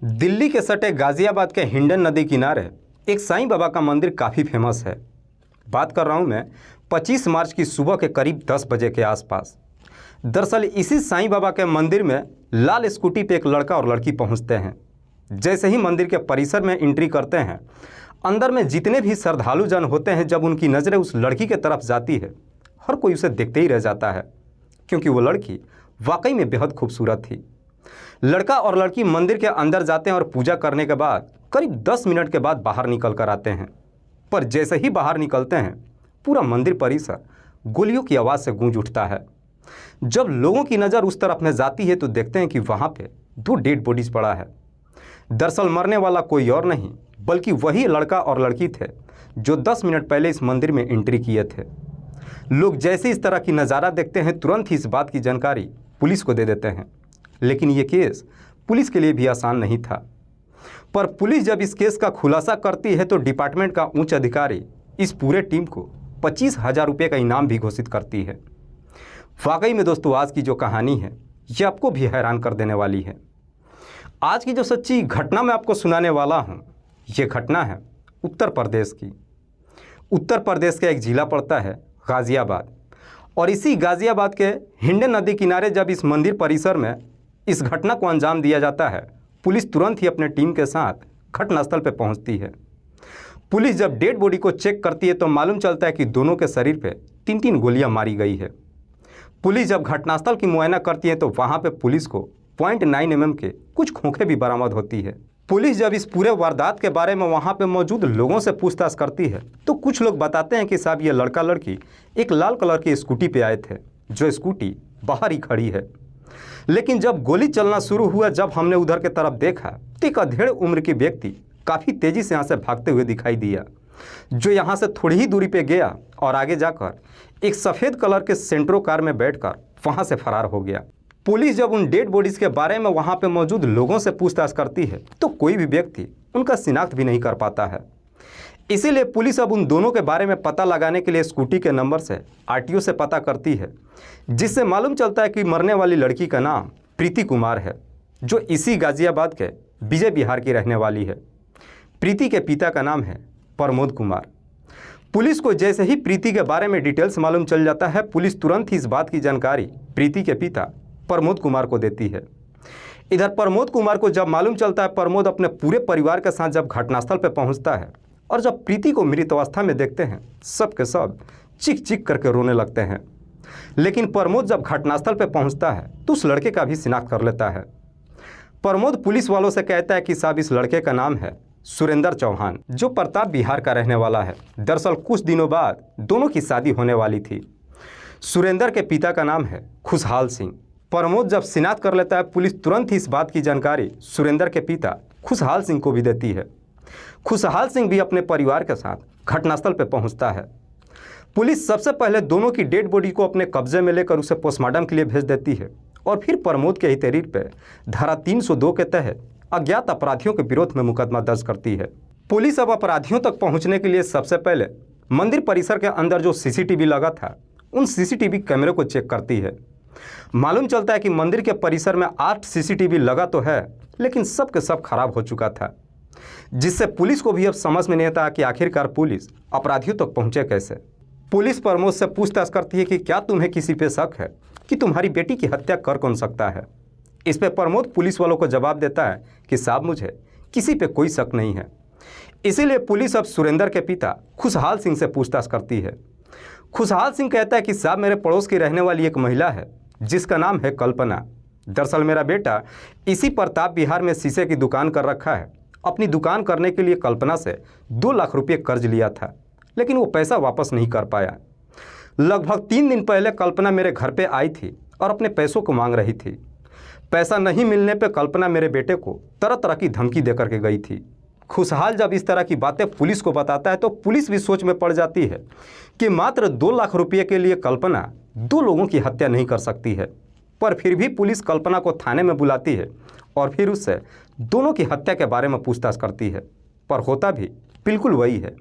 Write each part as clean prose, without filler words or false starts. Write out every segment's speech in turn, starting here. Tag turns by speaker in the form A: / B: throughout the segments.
A: दिल्ली के सटे गाजियाबाद के हिंडन नदी किनारे एक साईं बाबा का मंदिर काफ़ी फेमस है। बात कर रहा हूँ मैं 25 मार्च की सुबह के करीब 10 बजे के आसपास। दरअसल इसी साईं बाबा के मंदिर में लाल स्कूटी पे एक लड़का और लड़की पहुँचते हैं। जैसे ही मंदिर के परिसर में एंट्री करते हैं, अंदर में जितने भी श्रद्धालु जन होते हैं, जब उनकी नज़रें उस लड़की की तरफ जाती है, हर कोई उसे देखते ही रह जाता है, क्योंकि वो लड़की वाकई में बेहद खूबसूरत थी। लड़का और लड़की मंदिर के अंदर जाते हैं और पूजा करने के बाद करीब 10 मिनट के बाद बाहर निकल कर आते हैं। पर जैसे ही बाहर निकलते हैं, पूरा मंदिर परिसर गोलियों की आवाज़ से गूंज उठता है। जब लोगों की नज़र उस तरफ में जाती है तो देखते हैं कि वहाँ पे 2 डेड बॉडीज पड़ा है। दरअसल मरने वाला कोई और नहीं बल्कि वही लड़का और लड़की थे जो 10 मिनट पहले इस मंदिर में एंट्री किए थे। लोग जैसे इस तरह की नज़ारा देखते हैं, तुरंत ही इस बात की जानकारी पुलिस को दे देते हैं। लेकिन ये केस पुलिस के लिए भी आसान नहीं था। पर पुलिस जब इस केस का खुलासा करती है तो डिपार्टमेंट का उच्च अधिकारी इस पूरे टीम को 25,000 रुपये का इनाम भी घोषित करती है। वाकई में दोस्तों, आज की जो कहानी है ये आपको भी हैरान कर देने वाली है। आज की जो सच्ची घटना मैं आपको सुनाने वाला हूँ, ये घटना है उत्तर प्रदेश की। उत्तर प्रदेश का एक ज़िला पड़ता है गाज़ियाबाद, और इसी गाज़ियाबाद के हिंडन नदी किनारे जब इस मंदिर परिसर में इस घटना को अंजाम दिया जाता है, पुलिस तुरंत ही अपने टीम के साथ घटनास्थल पर पहुंचती है। पुलिस जब डेड बॉडी को चेक करती है तो मालूम चलता है कि दोनों के शरीर पे 3-3 गोलियां मारी गई है। पुलिस जब घटनास्थल की मुआयना करती है तो वहां पे पुलिस को 0.9 mm के कुछ खोखे भी बरामद होती है। पुलिस जब इस पूरे वारदात के बारे में वहां पे मौजूद लोगों से पूछताछ करती है तो कुछ लोग बताते हैं कि साहब ये लड़का लड़की एक लाल कलर की स्कूटी पे आए थे, जो स्कूटी बाहर ही खड़ी है। लेकिन जब गोली चलना शुरू हुआ, जब हमने उधर के तरफ देखा तो एक अधेड़ उम्र के व्यक्ति काफ़ी तेज़ी से यहाँ से भागते हुए दिखाई दिया, जो यहाँ से थोड़ी ही दूरी पे गया और आगे जाकर एक सफ़ेद कलर के सेंट्रो कार में बैठकर वहाँ से फरार हो गया। पुलिस जब उन डेड बॉडीज़ के बारे में वहाँ पे मौजूद लोगों से पूछताछ करती है तो कोई भी व्यक्ति उनका शिनाख्त भी नहीं कर पाता है। इसीलिए पुलिस अब उन दोनों के बारे में पता लगाने के लिए स्कूटी के नंबर से आरटीओ से पता करती है, जिससे मालूम चलता है कि मरने वाली लड़की का नाम प्रीति कुमार है, जो इसी गाज़ियाबाद के विजय विहार की रहने वाली है। प्रीति के पिता का नाम है प्रमोद कुमार। पुलिस को जैसे ही प्रीति के बारे में डिटेल्स मालूम चल जाता है, पुलिस तुरंत ही इस बात की जानकारी प्रीति के पिता प्रमोद कुमार को देती है। इधर प्रमोद कुमार को जब मालूम चलता है, प्रमोद अपने पूरे परिवार के साथ जब घटनास्थल पर पहुंचता है और जब प्रीति को मृत अवस्था में देखते हैं, सब के सब चीख चीख करके रोने लगते हैं। लेकिन प्रमोद जब घटनास्थल पर पहुंचता है तो उस लड़के का भी शिनाख्त कर लेता है। प्रमोद पुलिस वालों से कहता है कि साहब इस लड़के का नाम है सुरेंद्र चौहान, जो प्रताप बिहार का रहने वाला है। दरअसल कुछ दिनों बाद दोनों की शादी होने वाली थी। सुरेंद्र के पिता का नाम है खुशहाल सिंह। प्रमोद जब शिनाख्त कर लेता है, पुलिस तुरंत ही इस बात की जानकारी सुरेंद्र के पिता खुशहाल सिंह को भी देती है। खुशहाल सिंह भी अपने परिवार के साथ घटनास्थल पर पहुंचता है। पुलिस सबसे पहले दोनों की डेड बॉडी को अपने कब्जे में लेकर उसे पोस्टमार्टम के लिए भेज देती है और फिर प्रमोद के ही तहरीर पर धारा 302 के तहत अज्ञात अपराधियों के विरोध में मुकदमा दर्ज करती है। पुलिस अब अपराधियों तक पहुंचने के लिए सबसे पहले मंदिर परिसर के अंदर जो सीसीटीवी लगा था, उन सीसीटीवी कैमरे को चेक करती है। मालूम चलता है कि मंदिर के परिसर में 8 सीसीटीवी लगा तो है, लेकिन सब के सब खराब हो चुका था, जिससे पुलिस को भी अब समझ में नहीं आता कि आखिरकार पुलिस अपराधियों तक पहुंचे कैसे। पुलिस प्रमोद से पूछताछ करती है कि क्या तुम्हें किसी पे शक है कि तुम्हारी बेटी की हत्या कर कौन सकता है। इस पे प्रमोद पुलिस वालों को जवाब देता है कि साहब मुझे किसी पे कोई शक नहीं है। इसीलिए पुलिस अब सुरेंद्र के पिता खुशहाल सिंह से पूछताछ करती है। खुशहाल सिंह कहता है कि साहब मेरे पड़ोस की रहने वाली एक महिला है जिसका नाम है कल्पना। दरअसल मेरा बेटा इसी प्रताप बिहार में शीशे की दुकान कर रखा है। अपनी दुकान करने के लिए कल्पना से 2 लाख रुपये कर्ज लिया था, लेकिन वो पैसा वापस नहीं कर पाया। लगभग 3 दिन पहले कल्पना मेरे घर पे आई थी और अपने पैसों को मांग रही थी। पैसा नहीं मिलने पे कल्पना मेरे बेटे को तरह तरह की धमकी दे करके गई थी। खुशहाल जब इस तरह की बातें पुलिस को बताता है तो पुलिस भी सोच में पड़ जाती है कि मात्र 2 लाख रुपये के लिए कल्पना 2 लोगों की हत्या नहीं कर सकती है। पर फिर भी पुलिस कल्पना को थाने में बुलाती है और फिर उससे दोनों की हत्या के बारे में पूछताछ करती है। पर होता भी बिल्कुल वही है।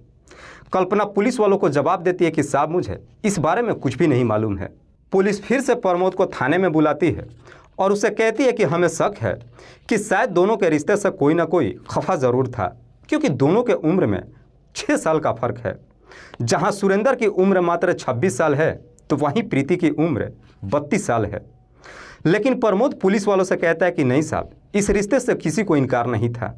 A: कल्पना पुलिस वालों को जवाब देती है कि साहब मुझे इस बारे में कुछ भी नहीं मालूम है। पुलिस फिर से प्रमोद को थाने में बुलाती है और उसे कहती है कि हमें शक है कि शायद दोनों के रिश्ते से कोई ना कोई खफा ज़रूर था, क्योंकि दोनों के उम्र में 6 साल का फ़र्क है। जहां सुरेंद्र की उम्र मात्र 26 साल है तो वहीं प्रीति की उम्र 32 साल है। लेकिन प्रमोद पुलिस वालों से कहता है कि नहीं साहब, इस रिश्ते से किसी को इनकार नहीं था।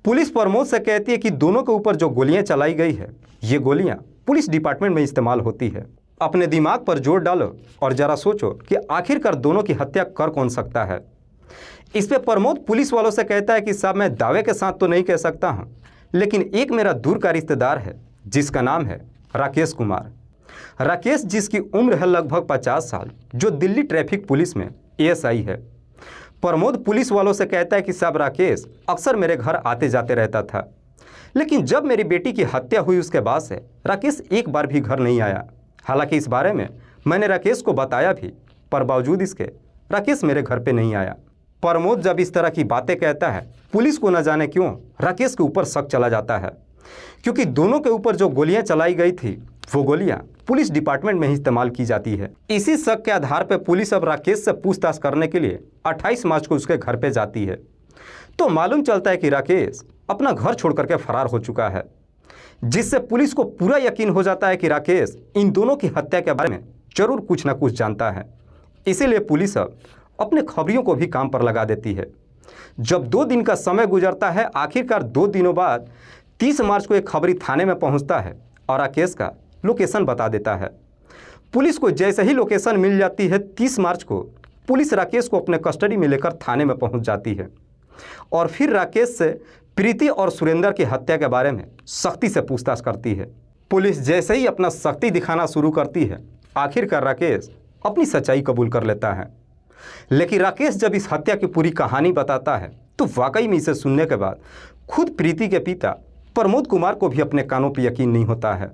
A: पुलिस प्रमोद से कहती है कि दोनों के ऊपर जो गोलियां चलाई गई है, ये गोलियां पुलिस डिपार्टमेंट में इस्तेमाल होती है। अपने दिमाग पर जोर डालो और ज़रा सोचो कि आखिरकार दोनों की हत्या कर कौन सकता है। इस पे प्रमोद पुलिस वालों से कहता है कि साहब मैं दावे के साथ तो नहीं कह सकता हूँ, लेकिन एक मेरा दूर का रिश्तेदार है जिसका नाम है राकेश कुमार। राकेश जिसकी उम्र है लगभग 50 साल, जो दिल्ली ट्रैफिक पुलिस में एएसआई है। प्रमोद पुलिस वालों से कहता है कि साहब राकेश अक्सर मेरे घर आते जाते रहता था, लेकिन जब मेरी बेटी की हत्या हुई उसके बाद से राकेश एक बार भी घर नहीं आया। हालांकि इस बारे में मैंने राकेश को बताया भी, पर बावजूद इसके राकेश मेरे घर पे नहीं आया। प्रमोद जब इस तरह की बातें कहता है, पुलिस को न जाने क्यों राकेश के ऊपर शक चला जाता है, क्योंकि दोनों के ऊपर जो गोलियां चलाई गई थी वो गोलियां पुलिस डिपार्टमेंट में ही इस्तेमाल की जाती है। इसी शक के आधार पर पुलिस अब राकेश से पूछताछ करने के लिए 28 मार्च को उसके घर पे जाती है, तो मालूम चलता है कि राकेश अपना घर छोड़ करके फरार हो चुका है, जिससे पुलिस को पूरा यकीन हो जाता है कि राकेश इन दोनों की हत्या के बारे में जरूर कुछ ना कुछ जानता है। इसीलिए पुलिस अब अपने खबरियों को भी काम पर लगा देती है। जब 2 दिन का समय गुजरता है, आखिरकार 2 दिनों बाद 30 मार्च को एक खबरी थाने में पहुंचता है और राकेश का लोकेशन बता देता है। पुलिस को जैसे ही लोकेशन मिल जाती है, 30 मार्च को पुलिस राकेश को अपने कस्टडी में लेकर थाने में पहुंच जाती है और फिर राकेश से प्रीति और सुरेंद्र की हत्या के बारे में सख्ती से पूछताछ करती है। पुलिस जैसे ही अपना शक्ति दिखाना शुरू करती है, आखिरकार राकेश अपनी सच्चाई कबूल कर लेता है। लेकिन राकेश जब इस हत्या की पूरी कहानी बताता है तो वाकई में इसे सुनने के बाद खुद प्रीति के पिता प्रमोद कुमार को भी अपने कानों पर यकीन नहीं होता है।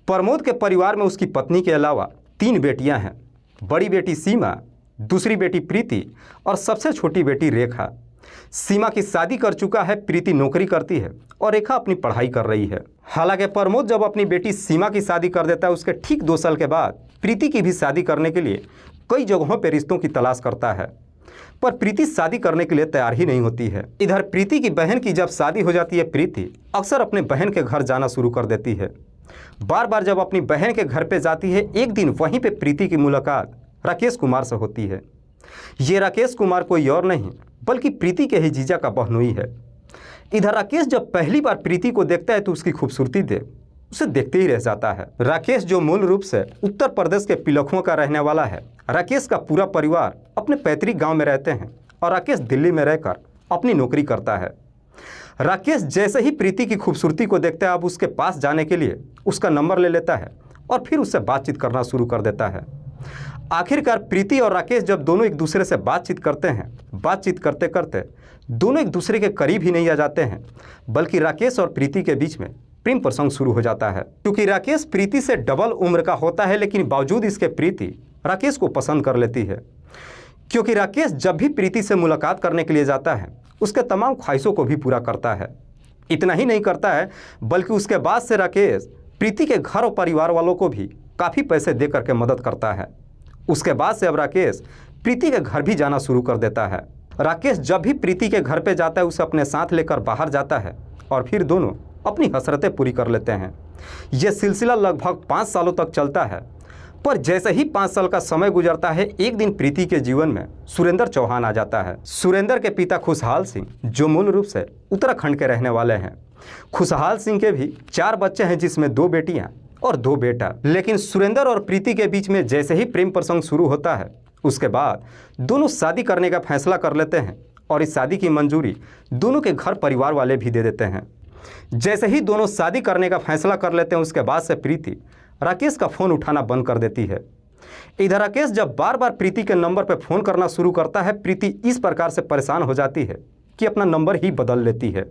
A: प्रमोद के परिवार में उसकी पत्नी के अलावा 3 बेटियां हैं। बड़ी बेटी सीमा, दूसरी बेटी प्रीति और सबसे छोटी बेटी रेखा। सीमा की शादी कर चुका है, प्रीति नौकरी करती है और रेखा अपनी पढ़ाई कर रही है। हालांकि प्रमोद जब अपनी बेटी सीमा की शादी कर देता है, उसके ठीक 2 साल के बाद प्रीति की भी शादी करने के लिए कई जगहों पर रिश्तों की तलाश करता है, पर प्रीति शादी करने के लिए तैयार ही नहीं होती है। इधर प्रीति की बहन की जब शादी हो जाती है, प्रीति अक्सर अपने बहन के घर जाना शुरू कर देती है। बार बार जब अपनी बहन के घर पे जाती है, एक दिन वहीं पे प्रीति की मुलाकात राकेश कुमार से होती है। ये राकेश कुमार कोई और नहीं बल्कि प्रीति के ही जीजा का बहनोई है। इधर राकेश जब पहली बार प्रीति को देखता है तो उसकी खूबसूरती देख उसे देखते ही रह जाता है। राकेश जो मूल रूप से उत्तर प्रदेश के पिलखुओं का रहने वाला है, राकेश का पूरा परिवार अपने पैतृक गांव में रहते हैं और राकेश दिल्ली में रहकर अपनी नौकरी करता है। राकेश जैसे ही प्रीति की खूबसूरती को देखता है, अब उसके पास जाने के लिए उसका नंबर ले लेता है और फिर उससे बातचीत करना शुरू कर देता है। आखिरकार प्रीति और राकेश जब दोनों एक दूसरे से बातचीत करते हैं, बातचीत करते करते दोनों एक दूसरे के करीब ही नहीं आ जाते हैं, बल्कि राकेश और प्रीति के बीच में प्रेम प्रसंग शुरू हो जाता है। क्योंकि राकेश प्रीति से डबल उम्र का होता है, लेकिन बावजूद इसके प्रीति राकेश को पसंद कर लेती है। क्योंकि राकेश जब भी प्रीति से मुलाकात करने के लिए जाता है, उसके तमाम ख्वाहिशों को भी पूरा करता है। इतना ही नहीं करता है, बल्कि उसके बाद से राकेश प्रीति के घर और परिवार वालों को भी काफ़ी पैसे दे करके मदद करता है। उसके बाद से अब राकेश प्रीति के घर भी जाना शुरू कर देता है। राकेश जब भी प्रीति के घर पे जाता है, उसे अपने साथ लेकर बाहर जाता है और फिर दोनों अपनी हसरतें पूरी कर लेते हैं। यह सिलसिला लगभग 5 सालों तक चलता है, पर जैसे ही 5 साल का समय गुजरता है, एक दिन प्रीति के जीवन में सुरेंद्र चौहान आ जाता है। सुरेंद्र के पिता खुशहाल सिंह, जो मूल रूप से उत्तराखंड के रहने वाले हैं। खुशहाल सिंह के भी 4 बच्चे हैं, जिसमें 2 बेटियां और 2 बेटा। लेकिन सुरेंद्र और प्रीति के बीच में जैसे ही प्रेम प्रसंग शुरू होता है, उसके बाद दोनों शादी करने का फैसला कर लेते हैं और इस शादी की मंजूरी दोनों के घर परिवार वाले भी दे देते हैं। जैसे ही दोनों शादी करने का फैसला कर लेते हैं, उसके बाद से प्रीति राकेश का फ़ोन उठाना बंद कर देती है। इधर राकेश जब बार बार प्रीति के नंबर पर फ़ोन करना शुरू करता है, प्रीति इस प्रकार से परेशान हो जाती है कि अपना नंबर ही बदल लेती है।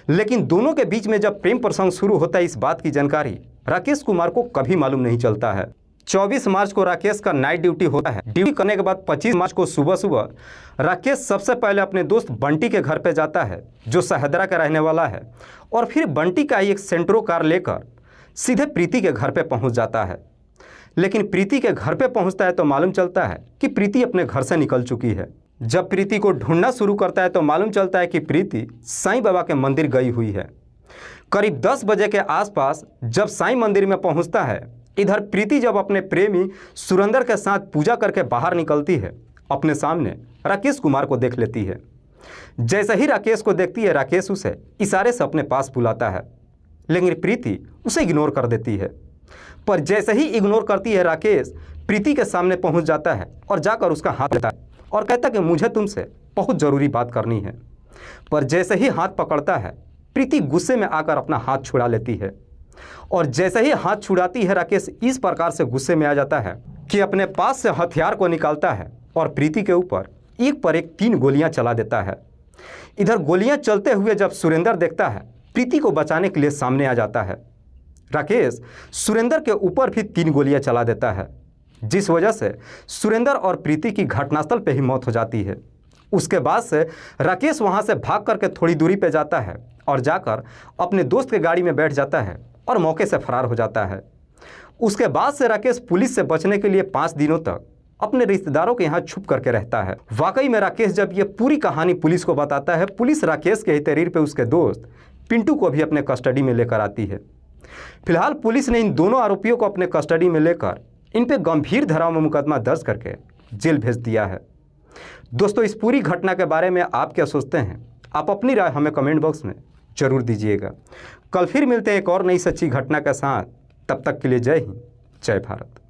A: लेकिन दोनों के बीच में जब प्रेम प्रसंग शुरू होता है, इस बात की जानकारी राकेश कुमार को कभी मालूम नहीं चलता है। 24 मार्च को राकेश का नाइट ड्यूटी होता है। ड्यूटी करने के बाद 25 मार्च को सुबह सुबह राकेश सबसे पहले अपने दोस्त बंटी के घर पे जाता है, जो सहदरा का रहने वाला है, और फिर बंटी का एक सेंट्रो कार लेकर सीधे प्रीति के घर पे पहुंच जाता है। लेकिन प्रीति के घर पे पहुंचता है तो मालूम चलता है कि प्रीति अपने घर से निकल चुकी है। जब प्रीति को ढूंढना शुरू करता है तो मालूम चलता है कि प्रीति साईं बाबा के मंदिर गई हुई है। करीब 10 बजे के आसपास जब साईं मंदिर में पहुंचता है, इधर प्रीति जब अपने प्रेमी सुरेंद्र के साथ पूजा करके बाहर निकलती है, अपने सामने राकेश कुमार को देख लेती है। जैसे ही राकेश को देखती है, राकेश उसे इशारे से अपने पास बुलाता है, लेकिन प्रीति उसे इग्नोर कर देती है। पर जैसे ही इग्नोर करती है, राकेश प्रीति के सामने पहुंच जाता है और जाकर उसका हाथ लेता है और कहता है कि मुझे तुमसे बहुत ज़रूरी बात करनी है। पर जैसे ही हाथ पकड़ता है, प्रीति गुस्से में आकर अपना हाथ छुड़ा लेती है और जैसे ही हाथ छुड़ाती है, राकेश इस प्रकार से गुस्से में आ जाता है कि अपने पास से हथियार को निकालता है और प्रीति के ऊपर एक पर एक 3 गोलियां चला देता है। इधर गोलियां चलते हुए जब सुरेंद्र देखता है, प्रीति को बचाने के लिए सामने आ जाता है। राकेश सुरेंद्र के ऊपर भी 3 गोलियां चला देता है, जिस वजह से सुरेंद्र और प्रीति की घटनास्थल पर ही मौत हो जाती है। उसके बाद से राकेश वहां से भाग करके थोड़ी दूरी पे जाता है और जाकर अपने दोस्त के गाड़ी में बैठ जाता है और मौके से फरार हो जाता है। उसके बाद से राकेश पुलिस से बचने के लिए 5 दिनों तक अपने रिश्तेदारों के यहाँ छुप करके रहता है। वाकई में राकेश जब ये पूरी कहानी पुलिस को बताता है, पुलिस राकेश के ही तहरीर पे उसके दोस्त पिंटू को भी अपने कस्टडी में लेकर आती है। फिलहाल पुलिस ने इन दोनों आरोपियों को अपने कस्टडी में लेकर इन पे गंभीर धाराओं में मुकदमा दर्ज करके जेल भेज दिया है। दोस्तों, इस पूरी घटना के बारे में आप क्या सोचते हैं? आप अपनी राय हमें कमेंट बॉक्स में जरूर दीजिएगा। कल फिर मिलते हैं एक और नई सच्ची घटना के साथ। तब तक के लिए जय हिंद, जय भारत।